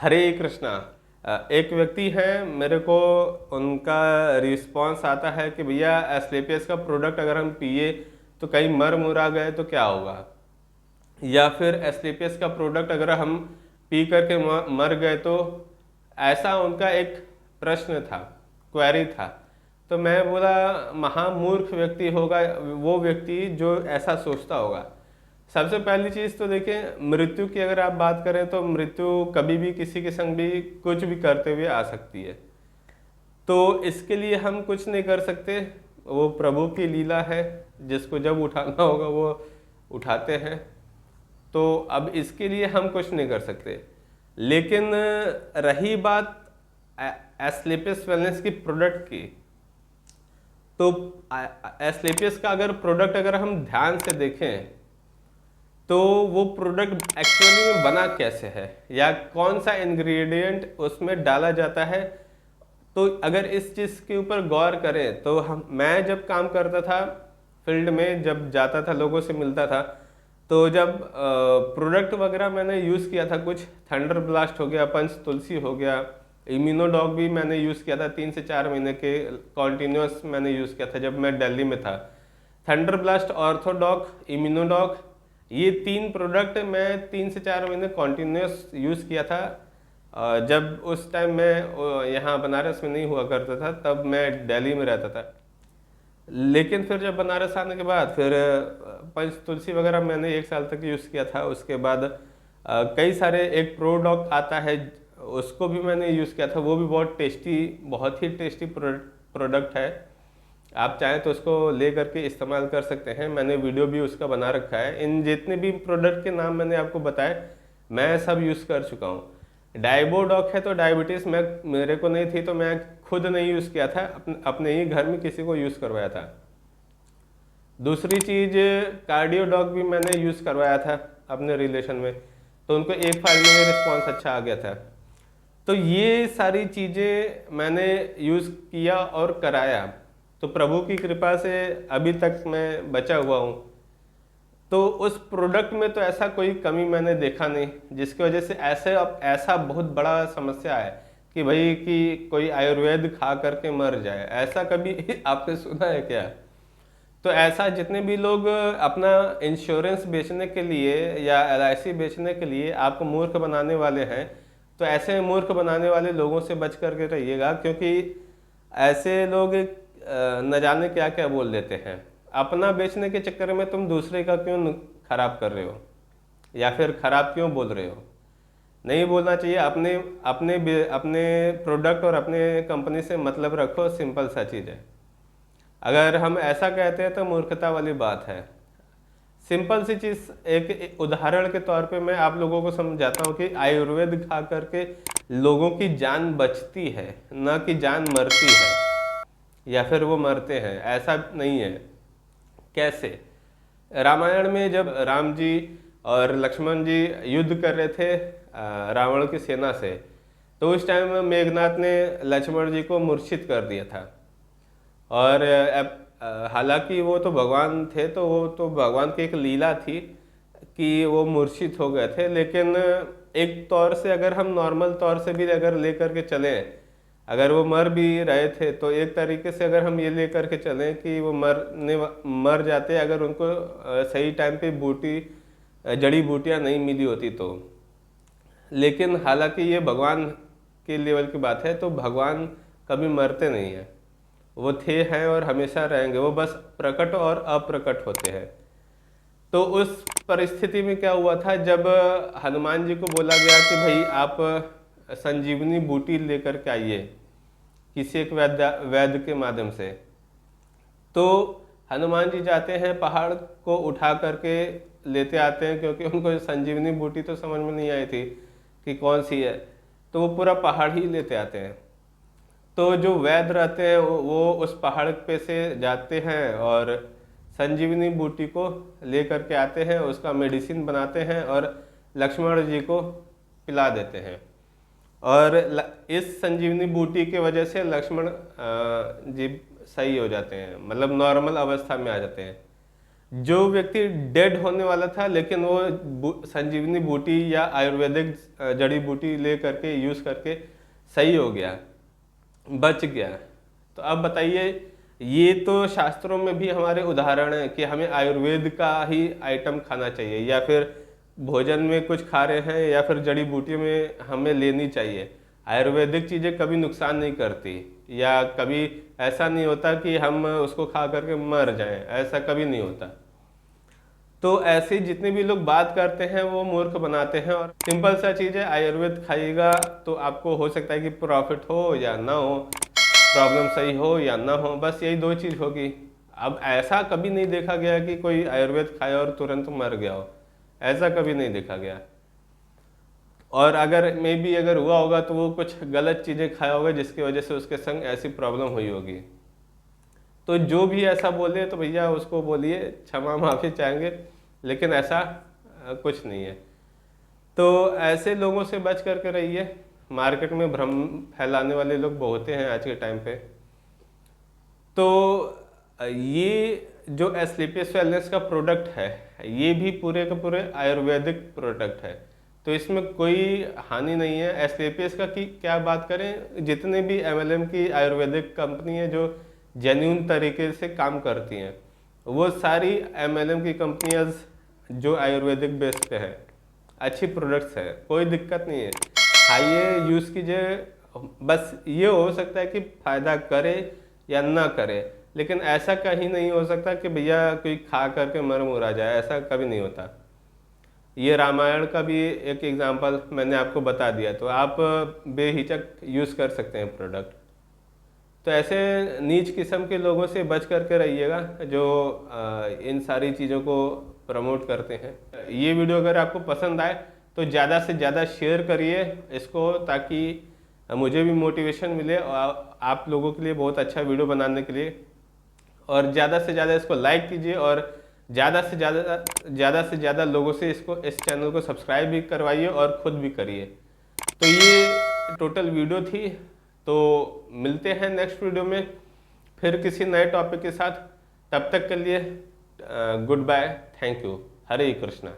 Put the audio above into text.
हरे कृष्णा। एक व्यक्ति है, मेरे को उनका रिस्पांस आता है कि भैया एस्क्लेपियस का प्रोडक्ट अगर हम पिए तो कहीं मर मुरा गए तो क्या होगा, या फिर एस्क्लेपियस का प्रोडक्ट अगर हम पी करके मर गए तो। ऐसा उनका एक प्रश्न था, क्वेरी था। तो मैं बोला महामूर्ख व्यक्ति होगा वो व्यक्ति जो ऐसा सोचता होगा। सबसे पहली चीज़ तो देखें, मृत्यु की अगर आप बात करें तो मृत्यु कभी भी किसी के संग भी कुछ भी करते हुए आ सकती है। तो इसके लिए हम कुछ नहीं कर सकते, वो प्रभु की लीला है, जिसको जब उठाना होगा वो उठाते हैं। तो अब इसके लिए हम कुछ नहीं कर सकते। लेकिन रही बात एस्क्लेपियस वेलनेस की प्रोडक्ट की, तो एस्क्लेपियस का अगर प्रोडक्ट अगर हम ध्यान से देखें तो वो प्रोडक्ट एक्चुअली में बना कैसे है या कौन सा इंग्रेडिएंट उसमें डाला जाता है। तो अगर इस चीज़ के ऊपर गौर करें तो मैं जब काम करता था फील्ड में, जब जाता था लोगों से मिलता था, तो जब प्रोडक्ट वगैरह मैंने यूज़ किया था, कुछ थंडर ब्लास्ट हो गया, पंच तुलसी हो गया, इम्यूनोडॉग भी मैंने यूज़ किया था 3 से 4 महीने के कॉन्टिन्यूस मैंने यूज़ किया था जब मैं दिल्ली में था। थंडर ब्लास्ट, ऑर्थोडॉग, इम्यूनोडॉग, ये 3 प्रोडक्ट मैं 3 से 4 महीने कॉन्टिन्यूस यूज़ किया था। जब उस टाइम मैं यहाँ बनारस में नहीं हुआ करता था, तब मैं दिल्ली में रहता था। लेकिन फिर जब बनारस आने के बाद फिर पंच तुलसी वगैरह मैंने 1 साल तक यूज़ किया था। उसके बाद कई सारे एक प्रोडक्ट आता है उसको भी मैंने यूज़ किया था, वो भी बहुत ही टेस्टी प्रोडक्ट है। आप चाहें तो उसको ले करके इस्तेमाल कर सकते हैं, मैंने वीडियो भी उसका बना रखा है। इन जितने भी प्रोडक्ट के नाम मैंने आपको बताए मैं सब यूज़ कर चुका हूँ। डाइबोडॉक है तो डायबिटीज़ मेरे को नहीं थी तो मैं खुद नहीं यूज़ किया था, अपने ही घर में किसी को यूज़ करवाया था। दूसरी चीज़, कार्डियोडॉक भी मैंने यूज़ करवाया था अपने रिलेशन में, तो उनको एक फाइल में रिस्पॉन्स अच्छा आ गया था। तो ये सारी चीज़ें मैंने यूज़ किया और कराया, तो प्रभु की कृपा से अभी तक मैं बचा हुआ हूँ। तो उस प्रोडक्ट में तो ऐसा कोई कमी मैंने देखा नहीं जिसकी वजह से ऐसा बहुत बड़ा समस्या है कि भाई कि कोई आयुर्वेद खा करके मर जाए, ऐसा कभी आपने सुना है क्या? तो ऐसा जितने भी लोग अपना इंश्योरेंस बेचने के लिए या एलआईसी बेचने के लिए आपको मूर्ख बनाने वाले हैं, तो ऐसे मूर्ख बनाने वाले लोगों से बच करके रहिएगा, क्योंकि ऐसे लोग न जाने क्या क्या बोल देते हैं। अपना बेचने के चक्कर में तुम दूसरे का क्यों खराब कर रहे हो या फिर खराब क्यों बोल रहे हो? नहीं बोलना चाहिए। अपने अपने अपने प्रोडक्ट और अपने कंपनी से मतलब रखो, सिंपल सा चीज़ है। अगर हम ऐसा कहते हैं तो मूर्खता वाली बात है। सिंपल सी चीज़, एक उदाहरण के तौर पे मैं आप लोगों को समझाता हूँ कि आयुर्वेद खा करके लोगों की जान बचती है, न कि जान मरती है या फिर वो मरते हैं, ऐसा नहीं है। कैसे? रामायण में जब राम जी और लक्ष्मण जी युद्ध कर रहे थे रावण की सेना से, तो उस टाइम मेघनाथ ने लक्ष्मण जी को मूर्छित कर दिया था। और हालांकि वो तो भगवान थे, तो वो तो भगवान की एक लीला थी कि वो मूर्छित हो गए थे। लेकिन एक तौर से अगर हम नॉर्मल तौर से भी अगर ले करके चलें, अगर वो मर भी रहे थे तो एक तरीके से अगर हम ये ले करके चलें कि वो मर जाते अगर उनको सही टाइम पे जड़ी बूटियाँ नहीं मिली होती तो। लेकिन हालांकि ये भगवान के लेवल की बात है, तो भगवान कभी मरते नहीं हैं, वो थे हैं और हमेशा रहेंगे, वो बस प्रकट और अप्रकट होते हैं। तो उस परिस्थिति में क्या हुआ था, जब हनुमान जी को बोला गया कि भाई आप संजीवनी बूटी लेकर के आइए किसी एक वैद्य के माध्यम से, तो हनुमान जी जाते हैं, पहाड़ को उठा करके लेते आते हैं, क्योंकि उनको संजीवनी बूटी तो समझ में नहीं आई थी कि कौन सी है, तो वो पूरा पहाड़ ही लेते आते हैं। तो जो वैद्य रहते हैं वो उस पहाड़ पे से जाते हैं और संजीवनी बूटी को ले करके आते हैं, उसका मेडिसिन बनाते हैं और लक्ष्मण जी को पिला देते हैं। और इस संजीवनी बूटी की वजह से लक्ष्मण जी सही हो जाते हैं, मतलब नॉर्मल अवस्था में आ जाते हैं। जो व्यक्ति डेड होने वाला था लेकिन वो संजीवनी बूटी या आयुर्वेदिक जड़ी बूटी ले करके यूज़ करके सही हो गया, बच गया। तो अब बताइए, ये तो शास्त्रों में भी हमारे उदाहरण है कि हमें आयुर्वेद का ही आइटम खाना चाहिए, या फिर भोजन में कुछ खा रहे हैं या फिर जड़ी बूटी में हमें लेनी चाहिए। आयुर्वेदिक चीज़ें कभी नुकसान नहीं करती, या कभी ऐसा नहीं होता कि हम उसको खा करके मर जाएं, ऐसा कभी नहीं होता। तो ऐसे जितने भी लोग बात करते हैं वो मूर्ख बनाते हैं। और सिंपल सा चीज़ है, आयुर्वेद खाइएगा तो आपको हो सकता है कि प्रॉफिट हो या ना हो, प्रॉब्लम सही हो या ना हो, बस यही दो चीज़ होगी। अब ऐसा कभी नहीं देखा गया कि कोई आयुर्वेद खाया और तुरंत मर गया हो, ऐसा कभी नहीं देखा गया। और अगर मे बी अगर हुआ होगा तो वो कुछ गलत चीज़ें खाया होगा जिसकी वजह से उसके संग ऐसी प्रॉब्लम हुई होगी। तो जो भी ऐसा बोले तो भैया उसको बोलिए क्षमा माफ़ी चाहेंगे, लेकिन ऐसा कुछ नहीं है। तो ऐसे लोगों से बच करके रहिए। मार्केट में भ्रम फैलाने वाले लोग बहुत हैं आज के टाइम पे। तो ये जो एस्क्लेपियस वेलनेस का प्रोडक्ट है, ये भी पूरे के पूरे आयुर्वेदिक प्रोडक्ट है, तो इसमें कोई हानि नहीं है। एस्क्लेपियस का की क्या बात करें, जितने भी MLM की आयुर्वेदिक कंपनी है जो जेन्यून तरीके से काम करती हैं, वो सारी MLM की कंपनियां जो आयुर्वेदिक बेस पे हैं, अच्छी प्रोडक्ट्स हैं, कोई दिक्कत नहीं है, खाइए, यूज़ कीजिए। बस ये हो सकता है कि फ़ायदा करे या ना करे, लेकिन ऐसा कहीं नहीं हो सकता कि भैया कोई खा करके मर मुरा जाए, ऐसा कभी नहीं होता। ये रामायण का भी एक एग्जांपल मैंने आपको बता दिया, तो आप बेहिचक यूज़ कर सकते हैं प्रोडक्ट। तो ऐसे नीच किस्म के लोगों से बच करके रहिएगा जो इन सारी चीज़ों को प्रमोट करते हैं। ये वीडियो अगर आपको पसंद आए तो ज़्यादा से ज़्यादा शेयर करिए इसको, ताकि मुझे भी मोटिवेशन मिले और आप लोगों के लिए बहुत अच्छा वीडियो बनाने के लिए। और ज़्यादा से ज़्यादा इसको लाइक कीजिए, और ज़्यादा से ज़्यादा लोगों से इस चैनल को सब्सक्राइब भी करवाइए और ख़ुद भी करिए। तो ये टोटल वीडियो थी। तो मिलते हैं नेक्स्ट वीडियो में फिर किसी नए टॉपिक के साथ। तब तक के लिए good bye, thank you, Hare Krishna.